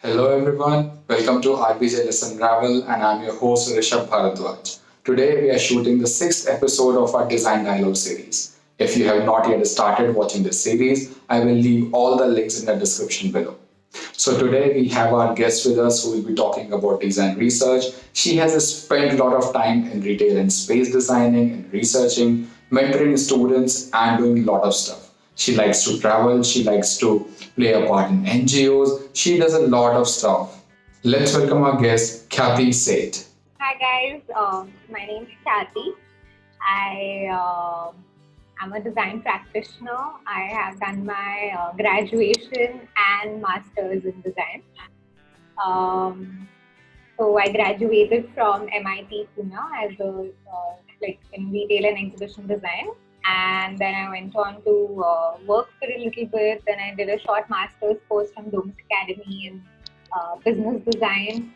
Hello everyone, welcome to RBJ Listen Travel and I'm your host Rishabh Bhardwaj. Today we are shooting the sixth episode of our Design Dialogue series. If you have not yet started watching this series, I will leave all the links in the description below. So today we have our guest with us who will be talking about design research. She has spent a lot of time in retail and space designing and researching, mentoring students and doing a lot of stuff. She likes to travel, she likes to play a part in NGOs, she does a lot of stuff. Let's welcome our guest, Khyati Seth. Hi guys, my name is Khyati. I am a design practitioner. I have done my graduation and masters in design. Um, so I graduated from MIT Pune as a in retail and exhibition design, and then I went on to work for a little bit. Then I did a short master's course from Domes Academy in business design,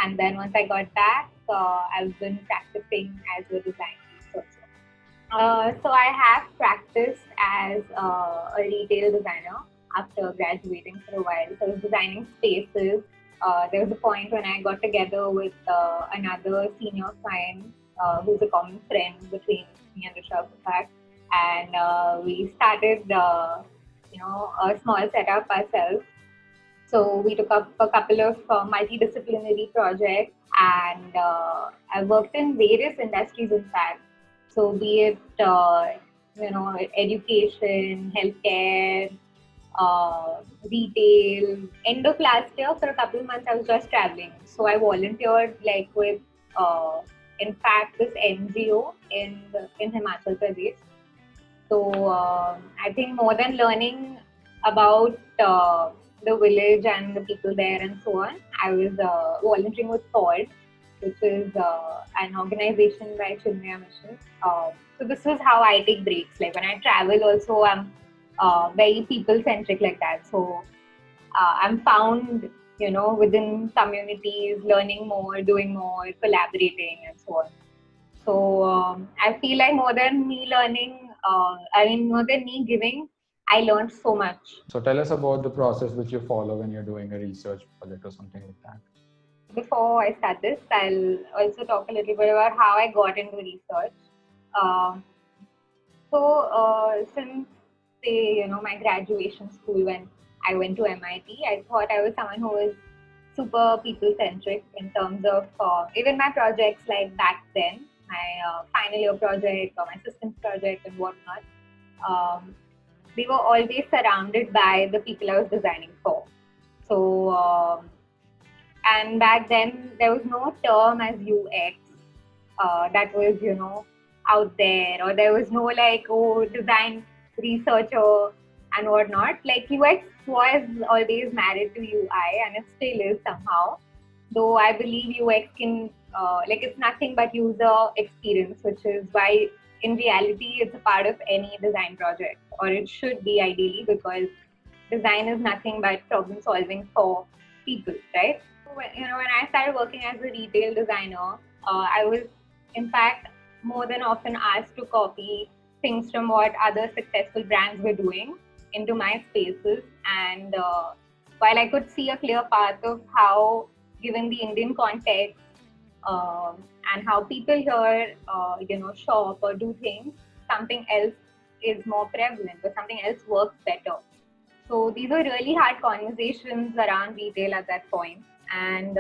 and then once I got back, I've been practicing as a design researcher. So I have practiced as a retail designer after graduating for a while. So I was designing spaces. There was a point when I got together with another senior client who's a common friend between me and Rishabh Bhardwaj, and we started, a small setup ourselves. So we took up a couple of multidisciplinary projects, and I worked in various industries. In fact, so be it education, healthcare, retail. End of last year, for a couple of months, I was just traveling. So I volunteered with, in fact, this NGO in Himachal Pradesh. So I think more than learning about the village and the people there and so on, I was volunteering with Ford, which is an organization by Chinmaya Mission. So this is how I take breaks. Like when I travel, also I'm very people centric like that. So I'm found, within communities, learning more, doing more, collaborating, and so on. So I feel like more than me learning, more than me giving, I learned so much. So tell us about the process which you follow when you're doing a research project or something like that. Before I start this, I'll also talk a little bit about how I got into research. Uh, since say my graduation school when I went to MIT, I thought I was someone who was super people centric in terms of even my projects like back then, my final year project or my systems project and whatnot. Um, they were always surrounded by the people I was designing for. So, and back then there was no term as UX that was, out there, or there was no design researcher and whatnot. Like UX was always married to UI, and it still is somehow. Though I believe UX can, it's nothing but user experience, which is why in reality it's a part of any design project, or it should be ideally, because design is nothing but problem solving for people, right? When I started working as a retail designer, I was in fact more than often asked to copy things from what other successful brands were doing into my spaces. And while I could see a clear path of how, given the Indian context, and how people here, shop or do things, something else is more prevalent or something else works better. So these were really hard conversations around retail at that point, and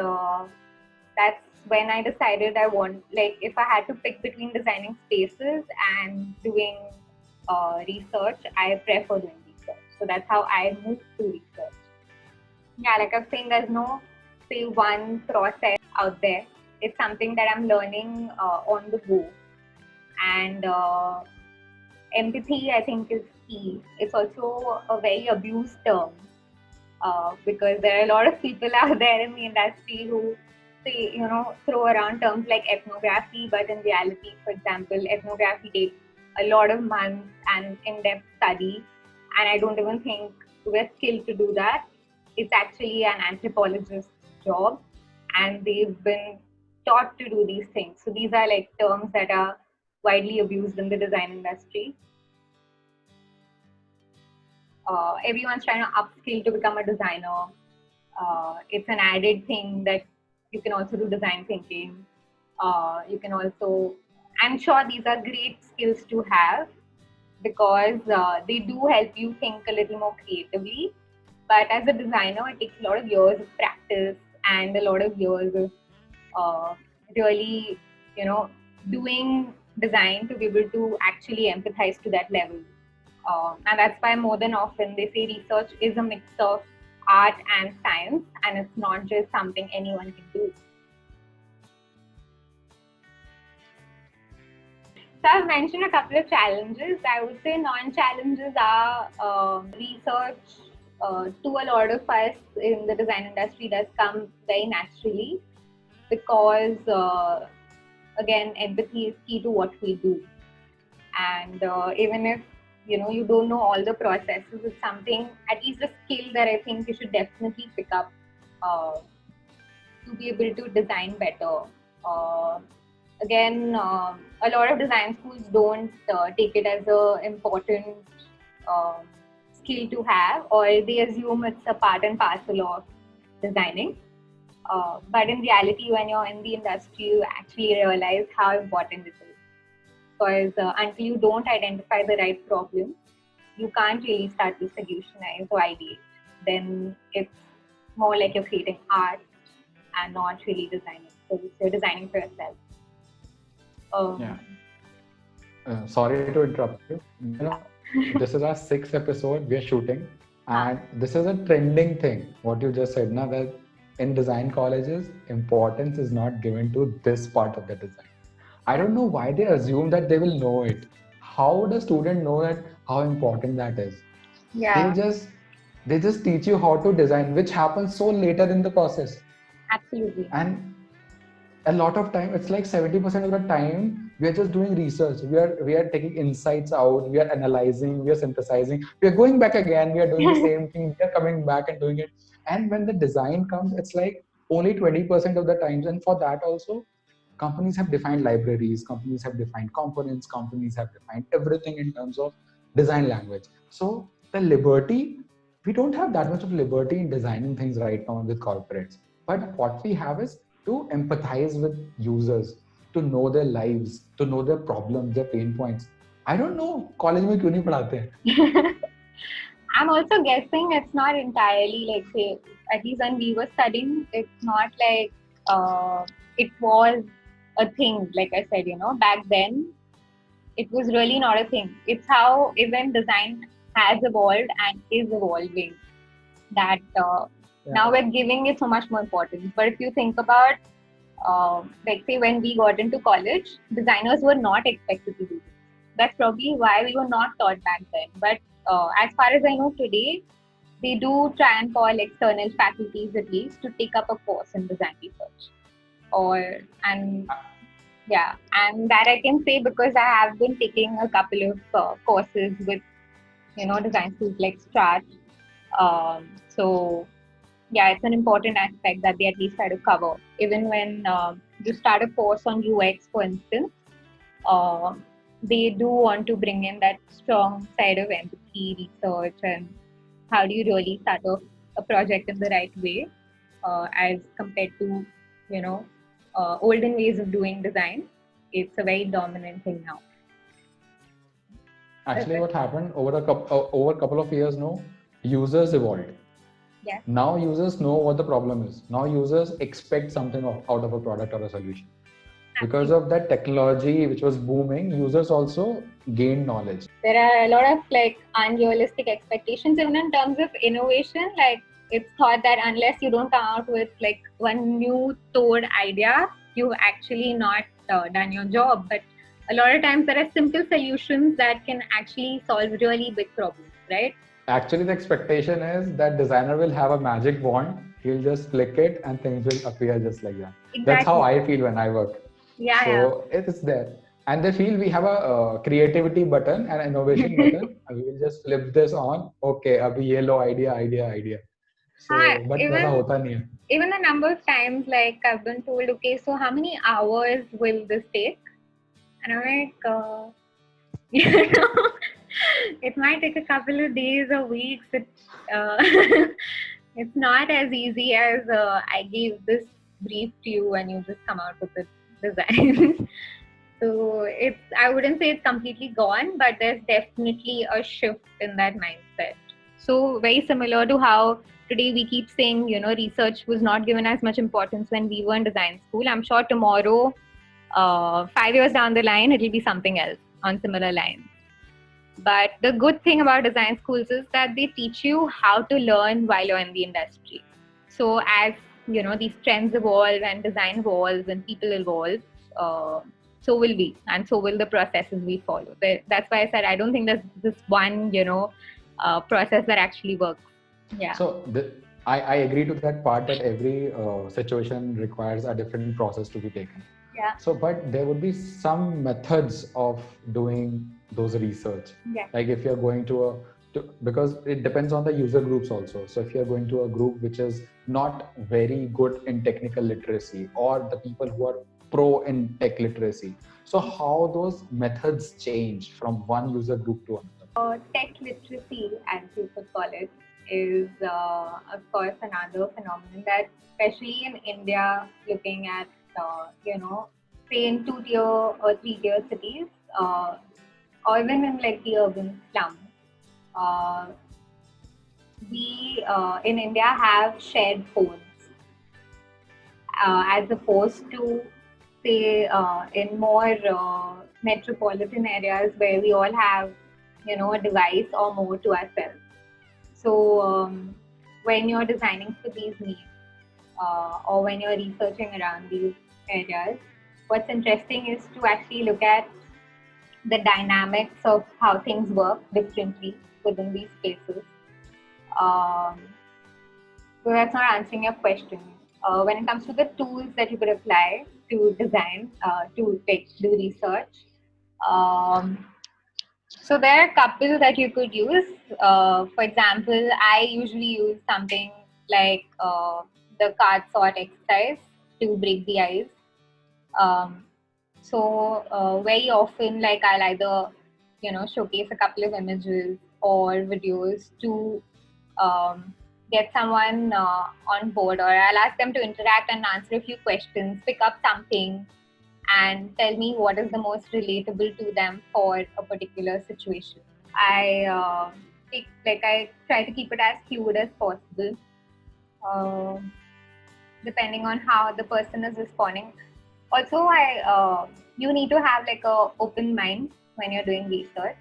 that's when I decided if I had to pick between designing spaces and doing research, I prefer doing research. So that's how I moved to research. Yeah, like I was saying, there's no say one process out there. It's something that I'm learning on the go, and empathy, I think, is key. It's also a very abused term because there are a lot of people out there in the industry who say, throw around terms like ethnography, but in reality, for example, ethnography takes a lot of months and in-depth study, and I don't even think we're skilled to do that. It's actually an anthropologist's job, and they've been taught to do these things. So these are like terms that are widely abused in the design industry. Everyone's trying to upskill to become a designer. It's an added thing that you can also do design thinking. You can also, I'm sure these are great skills to have because they do help you think a little more creatively. But as a designer, it takes a lot of years of practice and a lot of years of uh, really, you know, doing design to be able to actually empathize to that level. And that's why more than often they say research is a mix of art and science, and it's not just something anyone can do. So I've mentioned a couple of challenges. I would say non-challenges are research. To a lot of us in the design industry does come very naturally because again empathy is key to what we do, and even if you don't know all the processes, it's something, at least a skill that I think you should definitely pick up uh, to be able to design better. uh, Again, a lot of design schools don't take it as a important um, skill to have, or they assume it's a part and parcel of designing. But in reality, when you're in the industry, you actually realize how important it is. Because until you don't identify the right problem, you can't really start to solutionize or ideate. Then it's more like you're creating art and not really designing. So you're designing for yourself. Yeah. Um, Sorry to interrupt you. This is our sixth episode we are shooting, and this is a trending thing. What you just said, now that in design colleges, importance is not given to this part of the design. I don't know why they assume that they will know it. How does student know that how important that is? They yeah, just they just teach you how to design, which happens so later in the process. absolutely. And a lot of time, it's like 70% of the time we are just doing research. We are taking insights out, we are analyzing, we are synthesizing, we are going back again, we are doing the same thing, we are coming back and doing it. And when the design comes, it's like only 20% of the times. And for that also, companies have defined libraries, companies have defined components, companies have defined everything in terms of design language. So the liberty, we don't have that much of liberty in designing things right now with corporates. But what we have is to empathize with users, to know their lives, to know their problems, their pain points. I don't know college में क्यों नहीं पढ़ाते हैं. I'm also guessing it's not entirely like, say, at least when we were studying, it's not like it was a thing. Like I said, back then it was really not a thing. It's how even design has evolved and is evolving that now we're giving it so much more importance. But if you think about, like say, when we got into college, designers were not expected to do this. That's probably why we were not taught back then. But as far as I know today, they do try and call external faculties at least to take up a course in design research. Or and yeah, and that I can say because I have been taking a couple of courses with design schools like Strat. So yeah, it's an important aspect that they at least try to cover. Even when you start a course on UX, for instance, uh, they do want to bring in that strong side of empathy, research, and how do you really start off a project in the right way, as compared to you know olden ways of doing design. It's a very dominant thing now. Actually, what happened over a couple of years, no, users evolved. Yeah. Now users know what the problem is. Now users expect something out of a product or a solution. Because of that technology which was booming, users also gained knowledge. There are a lot of like unrealistic expectations even in terms of innovation. Like it's thought that unless you don't come out with like one new thought idea, you've actually not done your job. But a lot of times there are simple solutions that can actually solve really big problems, right? Actually, the expectation is that designer will have a magic wand. He'll just flick it and things will appear just like that. Exactly. That's how I feel when I work. Yeah, So it is there. And they feel we have a creativity button and innovation button. And we will just flip this on. Okay, abhi ye lo idea. So, but वैसा होता नहीं है. Even the number of times like I've been told, okay, so how many hours will this take? And I'm like, it might take a couple of days or weeks. It's not as easy as I gave this brief to you and you just come out with the design. So I wouldn't say it's completely gone, but there's definitely a shift in that mindset. So very similar to how today we keep saying, research was not given as much importance when we were in design school. I'm sure tomorrow, 5 years down the line, it'll be something else on similar lines. But the good thing about design schools is that they teach you how to learn while you're in the industry. So as these trends evolve and design evolves and people evolve, uh, so will we, and so will the processes we follow. That's why I said I don't think there's this one process that actually works. Yeah. So I agree to that part that every situation requires a different process to be taken. Yeah. So, but there would be some methods of doing those research. Yeah. Like if you're going because it depends on the user groups also. So if you're going to a group which is not very good in technical literacy, or the people who are pro in tech literacy, so how those methods change from one user group to another? Tech literacy, as you could call it, is of course another phenomenon that, especially in India, looking at say in 2-tier or 3-tier cities, or even in like the urban slums, uh, we in India have shared phones as opposed to say in more metropolitan areas where we all have a device or more to ourselves. So when you're designing for these needs or when you're researching around these areas, what's interesting is to actually look at the dynamics of how things work differently within these spaces. Um, so that's not answering your question. When it comes to the tools that you could apply to design, to do research, um, so there are a couple that you could use. For example, I usually use something like the card sort exercise to break the ice. Um, so very often, like I'll either showcase a couple of images or videos to get someone on board, or I'll ask them to interact and answer a few questions, pick up something, and tell me what is the most relatable to them for a particular situation. I try to keep it as fluid as possible, uh, depending on how the person is responding. Also, you need to have like a open mind when you're doing research.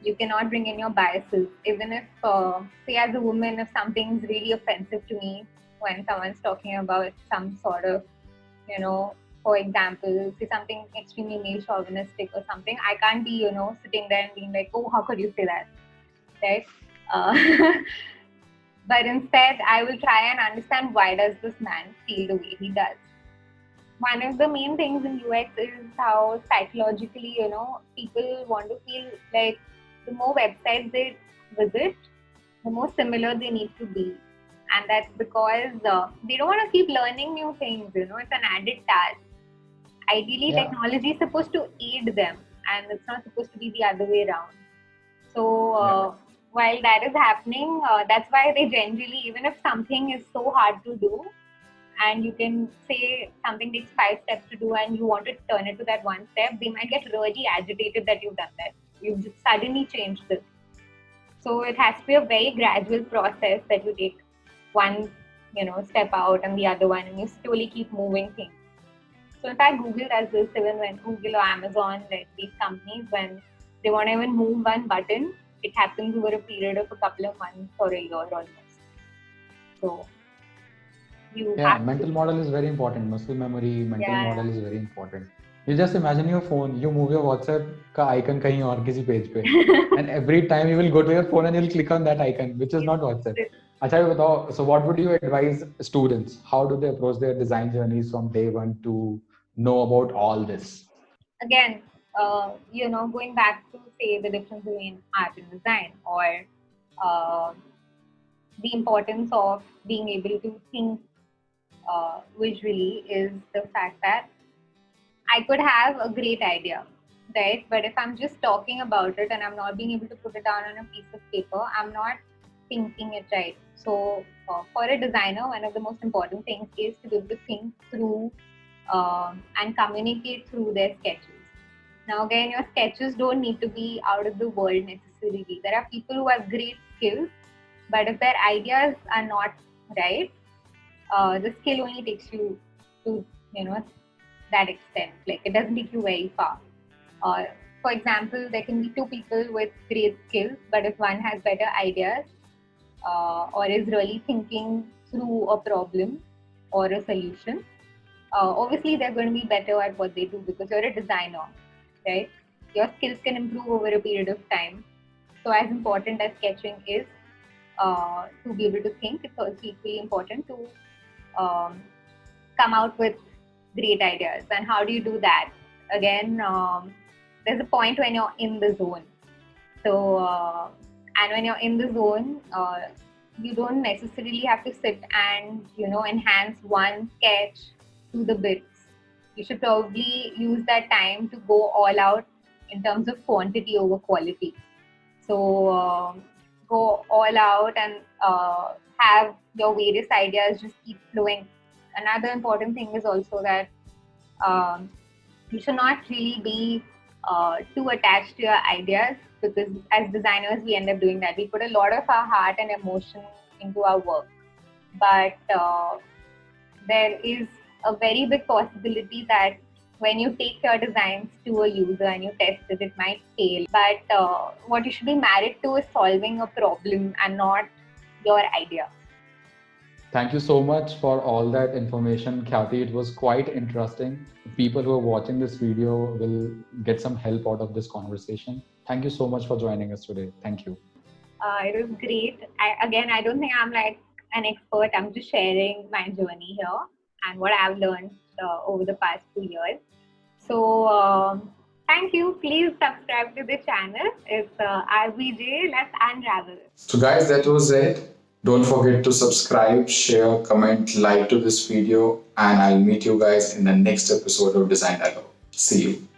You cannot bring in your biases, even if say as a woman, if something's really offensive to me when someone's talking about some sort of for example, say something extremely male chauvinistic or something, I can't be sitting there and being like, oh, how could you say that, right? uh, but instead I will try and understand, why does this man feel the way he does? One of the main things in UX is how psychologically, people want to feel like the more websites they visit, the more similar they need to be. And that's because they don't want to keep learning new things, it's an added task. Ideally, technology is supposed to aid them, and it's not supposed to be the other way around. So, while that is happening, that's why they generally, even if something is so hard to do, and you can say something takes 5 steps to do and you want to turn it to that one step, they might get really agitated that you've done that. You've just suddenly changed this. So it has to be a very gradual process that you take one, step out and the other one, and you slowly keep moving things. So in fact, Google does this. Even when Google or Amazon, like these companies, when they want to even move one button, it happens over a period of a couple of months or a year almost. So mental model is very important. Muscle memory, mental model is very important. You just imagine your phone, you move your WhatsApp ka icon kahin aur kisi page pe, and every time you will go to your phone and you'll click on that icon, which is not WhatsApp. Acha, batao, so what would you advise students? How do they approach their design journeys from day one to know about all this? Again, going back to say the difference between art and design, or the importance of being able to think visually, is the fact that I could have a great idea, right? But if I'm just talking about it and I'm not being able to put it down on a piece of paper, I'm not thinking it right. So for a designer, one of the most important things is to be able to think through and communicate through their sketches. Now, again, your sketches don't need to be out of the world necessarily. There are people who have great skills, but if their ideas are not right, the skill only takes you to, you know, that extent. Like, it doesn't take you very far. Uh, for example, there can be two people with great skills, but if one has better ideas or is really thinking through a problem or a solution, obviously they're going to be better at what they do because you're a designer, right? Your skills can improve over a period of time. So as important as sketching is to be able to think, it's also equally important to um, come out with great ideas. And how do you do that? Again, there's a point when you're in the zone. So, and when you're in the zone, you don't necessarily have to sit and, enhance one sketch to the bits. You should probably use that time to go all out in terms of quantity over quality. So, go all out and have your various ideas just keep flowing. Another important thing is also that um, you should not really be too attached to your ideas, because as designers we end up doing that. We put a lot of our heart and emotion into our work, but there is a very big possibility that when you take your designs to a user and you test it might fail. But what you should be married to is solving a problem and not your idea. Thank you so much for all that information, Khyati. It was quite interesting. People who are watching this video will get some help out of this conversation. Thank you so much for joining us today. Thank you. It was great. I don't think I'm like an expert. I'm just sharing my journey here and what I've learned over the past 2 years. So, thank you. Please subscribe to the channel. It's RBJ. Let's unravel. So, guys, that was it. Don't forget to subscribe, share, comment, like to this video, and I'll meet you guys in the next episode of Design Dialogue. See you.